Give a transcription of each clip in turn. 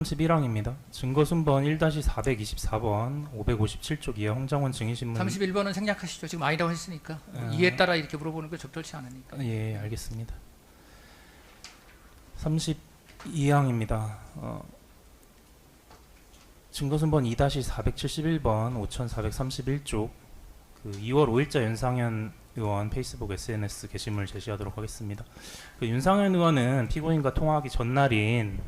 31항입니다. 증거순번 1-424번 557쪽 이하 홍장원 증인신문 31번은 생략하시죠. 지금 아니라고 했으니까 이에 따라 이렇게 물어보는 거 적절치 않으니까. 예, 알겠습니다. 32항입니다. 증거순번 2-471번 5431쪽 2월 5일자 윤상현 의원 페이스북 SNS 게시물 제시하도록 하겠습니다. 윤상현 의원은 피고인과 통화하기 전날인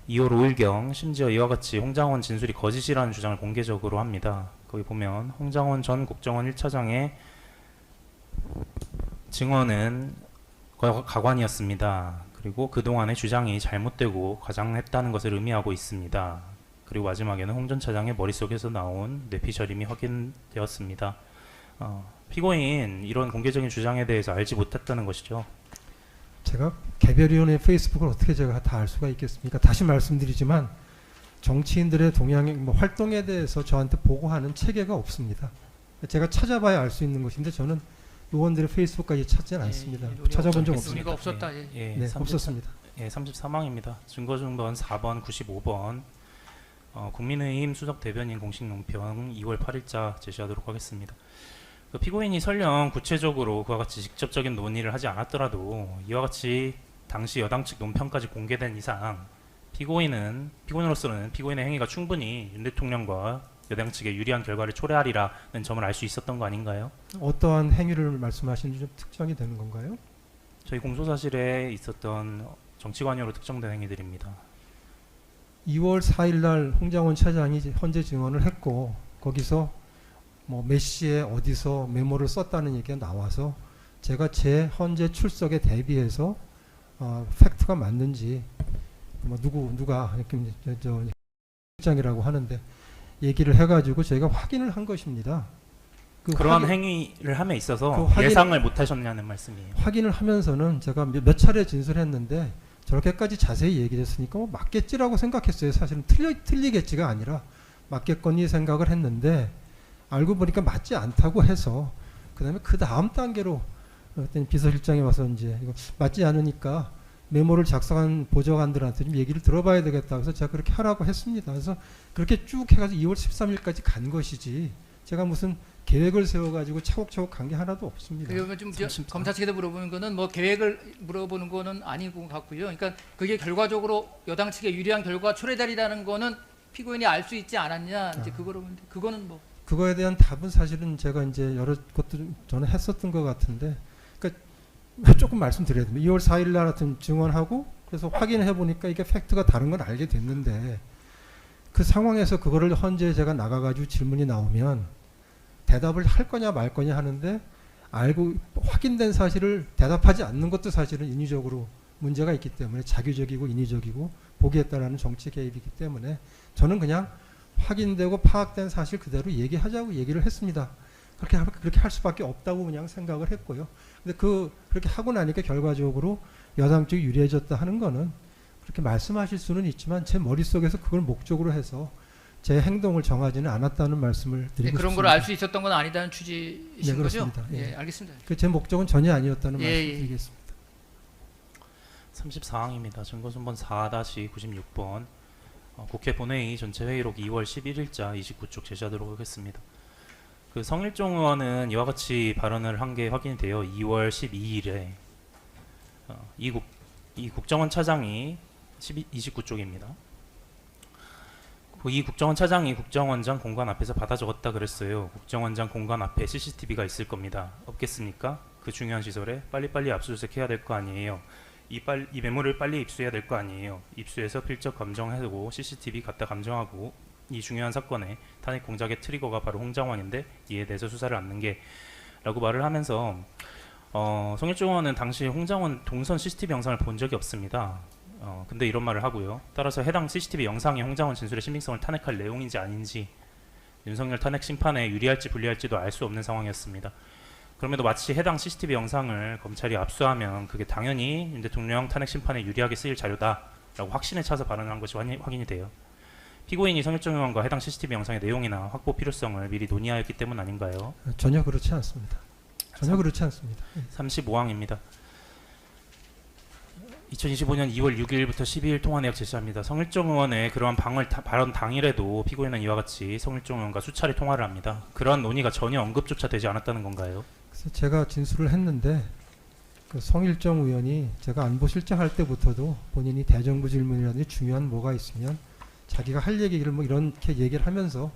2월 5일경 심지어 이와 같이 홍장원 진술이 거짓이라는 주장을 공개적으로 합니다. 거기 보면 홍장원 전 국정원 1차장의 증언은 가관이었습니다. 그리고 그동안의 주장이 잘못되고 과장했다는 것을 의미하고 있습니다. 그리고 마지막에는 홍 전 차장의 머릿속에서 나온 뇌피셜임이 확인되었습니다. 피고인 이런 공개적인 주장에 대해서 알지 못했다는 것이죠. 제가 개별위원회 페이스북을 어떻게 제가 다 알 수가 있겠습니까? 다시 말씀드리지만 정치인들의 활동에 대해서 저한테 보고하는 체계가 없습니다. 제가 찾아봐야 알 수 있는 것인데 저는 의원들의 페이스북까지 찾지는 않습니다. 찾아본 적 없습니다. 없었다. 네, 없었습니다. 예, 33항입니다. 증거준번 4번 95번 국민의힘 수석 대변인 공식 논평 2월 8일자 제시하도록 하겠습니다. 피고인이 설령 구체적으로 그와 같이 직접적인 논의를 하지 않았더라도 이와 같이 당시 여당 측 논평까지 공개된 이상 피고인으로서는 피고인의 행위가 충분히 윤 대통령과 여당 측에 유리한 결과를 초래하리라는 점을 알 수 있었던 거 아닌가요? 어떠한 행위를 말씀하시는지 좀 특정이 되는 건가요? 저희 공소사실에 있었던 정치관여로 특정된 행위들입니다. 2월 4일 날 홍장원 차장이 헌재 증언을 했고 거기서 몇 시에 어디서 메모를 썼다는 얘기가 나와서 제가 제 헌재 출석에 대비해서 팩트가 맞는지 누가 실장이라고 하는데 얘기를 해가지고 저희가 확인을 한 것입니다. 그러한 행위를 함에 있어서 예상을 못하셨냐는 말씀이에요. 확인을 하면서는 제가 몇 차례 진술했는데 저렇게까지 자세히 얘기를 했으니까 맞겠지라고 생각했어요. 사실은 틀리겠지가 아니라 맞겠거니 생각을 했는데 알고 보니까 맞지 않다고 해서 그다음에 그 다음 단계로 비서실장이 와서 이제 이거 맞지 않으니까 메모를 작성한 보좌관들한테 좀 얘기를 들어봐야 되겠다. 그래서 제가 그렇게 하라고 했습니다. 그래서 그렇게 쭉 해가지고 2월 13일까지 간 것이지 제가 무슨 계획을 세워가지고 차곡차곡 간 게 하나도 없습니다. 그러면 좀 검사 측에서 물어보는 거는 계획을 물어보는 거는 아닌 것 같고요. 그러니까 그게 결과적으로 여당 측에 유리한 결과가 초래되리라는 거는 피고인이 알 수 있지 않았냐. 이제 그거는 그거에 대한 답은 사실은 제가 이제 여러 것들 저는 했었던 것 같은데, 그러니까 조금 말씀드려야 됩니다. 2월 4일 날 같은 증언하고 그래서 확인해 보니까 이게 팩트가 다른 건 알게 됐는데 그 상황에서 그거를 헌재에 제가 나가가지고 질문이 나오면 대답을 할 거냐 말 거냐 하는데 알고 확인된 사실을 대답하지 않는 것도 사실은 인위적으로 문제가 있기 때문에 자규적이고 인위적이고 보기에 따른 정치 개입이기 때문에 저는 그냥 확인되고 파악된 사실 그대로 얘기하자고 얘기를 했습니다. 그렇게 할 수밖에 없다고 그냥 생각을 했고요. 근데 그렇게 하고 나니까 결과적으로 여당 쪽이 유리해졌다 하는 거는 그렇게 말씀하실 수는 있지만 제 머릿속에서 그걸 목적으로 해서 제 행동을 정하지는 않았다는 말씀을 드리고 그런 싶습니다. 걸 알 수 있었던 건 아니다는 취지이신 거죠? 예, 알겠습니다. 제 목적은 전혀 아니었다는 말씀 드리겠습니다. 34항입니다. 증거순번 4-96번 국회 본회의 전체 회의록 2월 11일자 29쪽 제시하도록 하겠습니다. 성일종 의원은 이와 같이 발언을 한 게 확인이 되어 2월 12일에 이 국정원 차장이 29쪽입니다. 이 국정원 차장이 국정원장 공간 앞에서 받아 적었다 그랬어요. 국정원장 공간 앞에 CCTV가 있을 겁니다. 없겠습니까? 그 중요한 시설에 빨리빨리 압수수색 해야 될 거 아니에요. 이 메모를 빨리 입수해야 될 거 아니에요. 입수해서 필적 감정하고 CCTV 갖다 감정하고 이 중요한 사건의 탄핵 공작의 트리거가 바로 홍장원인데 이에 대해서 수사를 않는 게 라고 말을 하면서 성일종 의원은 당시 홍장원 동선 CCTV 영상을 본 적이 없습니다. 근데 이런 말을 하고요. 따라서 해당 CCTV 영상이 홍장원 진술의 신빙성을 탄핵할 내용인지 아닌지 윤석열 탄핵 심판에 유리할지 불리할지도 알 수 없는 상황이었습니다. 그럼에도 마치 해당 CCTV 영상을 검찰이 압수하면 그게 당연히 윤 대통령 탄핵 심판에 유리하게 쓰일 자료다라고 확신에 차서 발언한 것이 확인이 돼요. 피고인이 성일종 의원과 해당 CCTV 영상의 내용이나 확보 필요성을 미리 논의하였기 때문 아닌가요? 전혀 그렇지 않습니다. 전혀 그렇지 않습니다. 35항입니다. 2025년 2월 6일부터 12일 통화 내역 제시합니다. 성일종 의원의 그러한 발언 당일에도 피고인은 이와 같이 성일종 의원과 수차례 통화를 합니다. 그러한 논의가 전혀 언급조차 되지 않았다는 건가요? 그래서 제가 진술을 했는데 그 성일정 의원이 제가 안보실장 할 때부터도 본인이 대정부 질문이라든지 중요한 뭐가 있으면 자기가 할 얘기를 뭐 이렇게 얘기를 하면서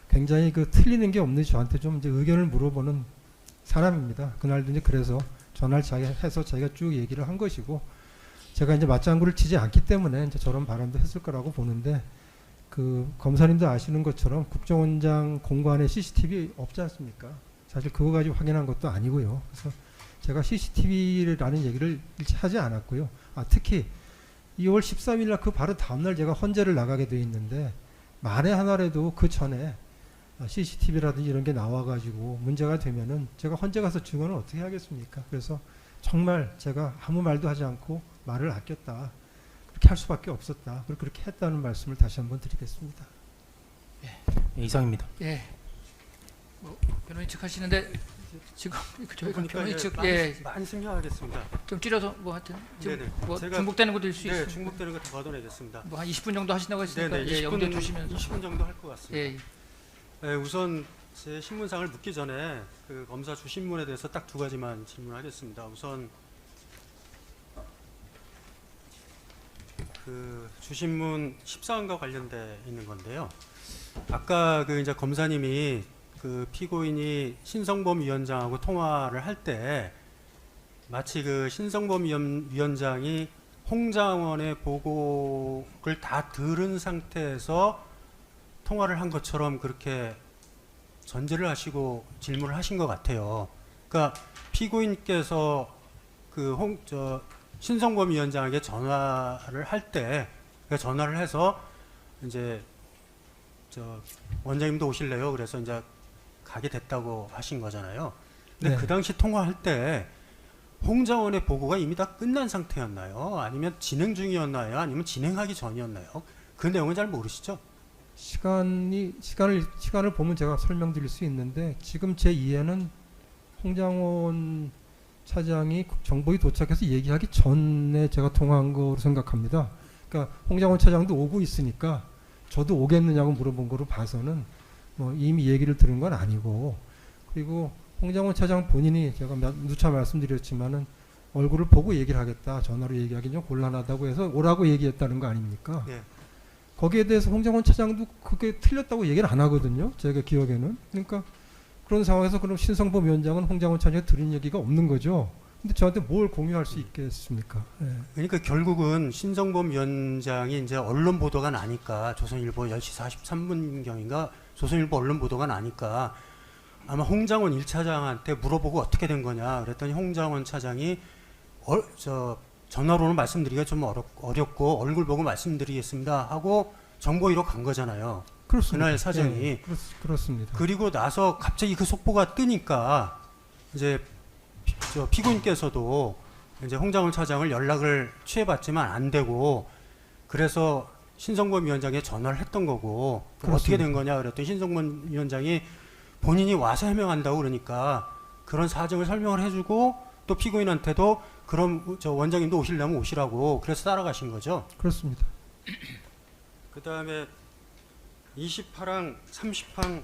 굉장히 그 틀리는 게 없는지 저한테 좀 이제 의견을 물어보는 사람입니다. 그날도 이제 그래서 전화를 해서 자기가 쭉 얘기를 한 것이고, 제가 이제 맞장구를 치지 않기 때문에 이제 저런 발언도 했을 거라고 보는데, 그 검사님도 아시는 것처럼 국정원장 공관에 CCTV 없지 않습니까? 사실 그거 가지고 확인한 것도 아니고요. 그래서 제가 CCTV라는 얘기를 일체 하지 않았고요. 특히 2월 13일 날 그 바로 다음날 제가 헌재를 나가게 돼 있는데, 만에 하나라도 그 전에 CCTV라든지 이런 게 나와가지고 문제가 되면은 제가 헌재 가서 증언을 어떻게 하겠습니까? 그래서 정말 제가 아무 말도 하지 않고 말을 아꼈다. 그렇게 할 수밖에 없었다. 그리고 그렇게 했다는 말씀을 다시 한번 드리겠습니다. 예, 이상입니다. 예. 뭐 변호인 측 하시는데 지금 저희가 그러니까 변호인 이제 측 예. 만승하겠습니다. 좀 줄여서 뭐 하여튼 지금 네네. 뭐 제가- 중복되는 것도 있을 수 네, 있어요. 중복되는 거 다 걷어내겠습니다. 뭐 한 20분 정도 하신다고 했으니까 네네, 예, 염두에 두시면 20분 정도 할 것 같습니다. 예. 네, 우선 제 신문상을 묻기 전에 그 검사 주신문에 대해서 딱 두 가지만 질문하겠습니다. 우선 그 주신문 14항과 관련돼 있는 건데요. 아까 그 이제 검사님이 그 피고인이 신성범 위원장하고 통화를 할 때 마치 그 신성범 위원장이 홍장원의 보고를 다 들은 상태에서 통화를 한 것처럼 그렇게 전제를 하시고 질문을 하신 것 같아요. 그러니까 피고인께서 그 신성범 위원장에게 전화를 할 때, 그러니까 전화를 해서 이제 원장님도 오실래요? 그래서 이제 가게 됐다고 하신 거잖아요. 근데 네. 그 당시 통화할 때 홍장원의 보고가 이미 다 끝난 상태였나요? 아니면 진행 중이었나요? 아니면 진행하기 전이었나요? 그 내용은 잘 모르시죠? 시간을 보면 제가 설명드릴 수 있는데, 지금 제 이해는 홍장원 차장이 정보에 도착해서 얘기하기 전에 제가 통화한 거로 생각합니다. 그러니까 홍장원 차장도 오고 있으니까 저도 오겠느냐고 물어본 거로 봐서는 뭐 이미 얘기를 들은 건 아니고, 그리고 홍장원 차장 본인이 제가 누차 말씀드렸지만은 얼굴을 보고 얘기를 하겠다, 전화로 얘기하기 좀 곤란하다고 해서 오라고 얘기했다는 거 아닙니까? 네. 거기에 대해서 홍장원 차장도 그게 틀렸다고 얘기를 안 하거든요. 제가 기억에는. 그러니까 그런 상황에서 그럼 신성범 위원장은 홍장원 차장이 들은 얘기가 없는 거죠. 근데 저한테 뭘 공유할 수 있겠습니까? 예. 그러니까 결국은 신성범 위원장이 이제 언론 보도가 나니까, 조선일보 10시 43분경인가 조선일보 언론 보도가 나니까 아마 홍장원 1차장한테 물어보고 어떻게 된 거냐 그랬더니 홍장원 차장이 전화로는 말씀드리기가 좀 어렵고 얼굴 보고 말씀드리겠습니다 하고 정보위로 간 거잖아요. 그렇습니다. 그날 사정이. 예, 그렇습니다. 그리고 나서 갑자기 그 속보가 뜨니까 이제 피고인께서도 이제 홍장원 차장을 연락을 취해봤지만 안 되고, 그래서 신성범 위원장에 전화를 했던 거고, 어떻게 된 거냐 그랬더니 신성범 위원장이 본인이 와서 해명한다고 그러니까 그런 사정을 설명을 해주고, 또 피고인한테도 그럼 원장님도 오시려면 오시라고 그래서 따라가신 거죠. 그렇습니다. 그 다음에 28항, 30항,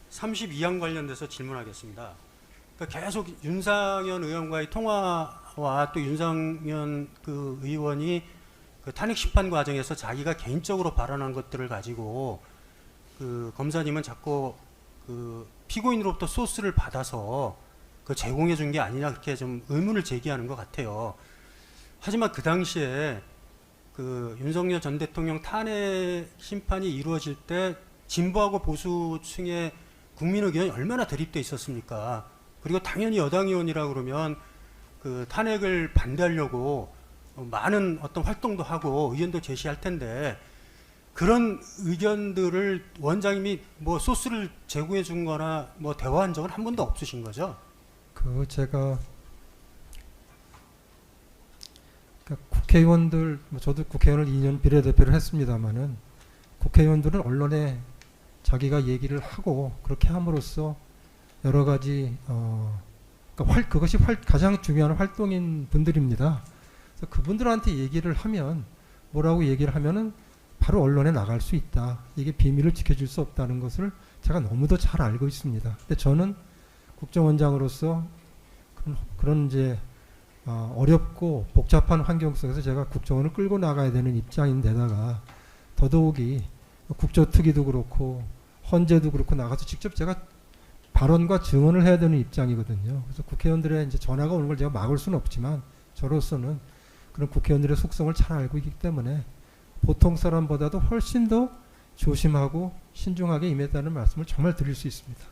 32항 관련돼서 질문하겠습니다. 그러니까 계속 윤상현 의원과의 통화와 또 윤상현 그 의원이 그 탄핵 심판 과정에서 자기가 개인적으로 발언한 것들을 가지고 그 검사님은 자꾸 그 피고인으로부터 소스를 받아서 그 제공해 준 게 아니냐 그렇게 좀 의문을 제기하는 것 같아요. 하지만 그 당시에 그 윤석열 전 대통령 탄핵 심판이 이루어질 때 진보하고 보수층의 국민 의견이 얼마나 대립돼 있었습니까? 그리고 당연히 여당 의원이라 그러면 그 탄핵을 반대하려고 많은 어떤 활동도 하고 의견도 제시할 텐데, 그런 의견들을 원장님이 뭐 소스를 제공해 준 거나 뭐 대화한 적은 한 번도 없으신 거죠? 제가 그러니까 국회의원들, 저도 국회의원을 2년 비례대표를 했습니다마는 국회의원들은 언론에 자기가 얘기를 하고 그렇게 함으로써 여러 가지 그것이 가장 중요한 활동인 분들입니다. 그래서 그분들한테 얘기를 하면 뭐라고 얘기를 하면은 바로 언론에 나갈 수 있다. 이게 비밀을 지켜줄 수 없다는 것을 제가 너무도 잘 알고 있습니다. 근데 저는 국정원장으로서 그런 이제 어렵고 복잡한 환경 속에서 제가 국정원을 끌고 나가야 되는 입장인데다가 더더욱이 국조특위도 그렇고 헌재도 그렇고 나가서 직접 제가 발언과 증언을 해야 되는 입장이거든요. 그래서 국회의원들의 이제 전화가 오는 걸 제가 막을 수는 없지만 저로서는 그런 국회의원들의 속성을 잘 알고 있기 때문에 보통 사람보다도 훨씬 더 조심하고 신중하게 임했다는 말씀을 정말 드릴 수 있습니다.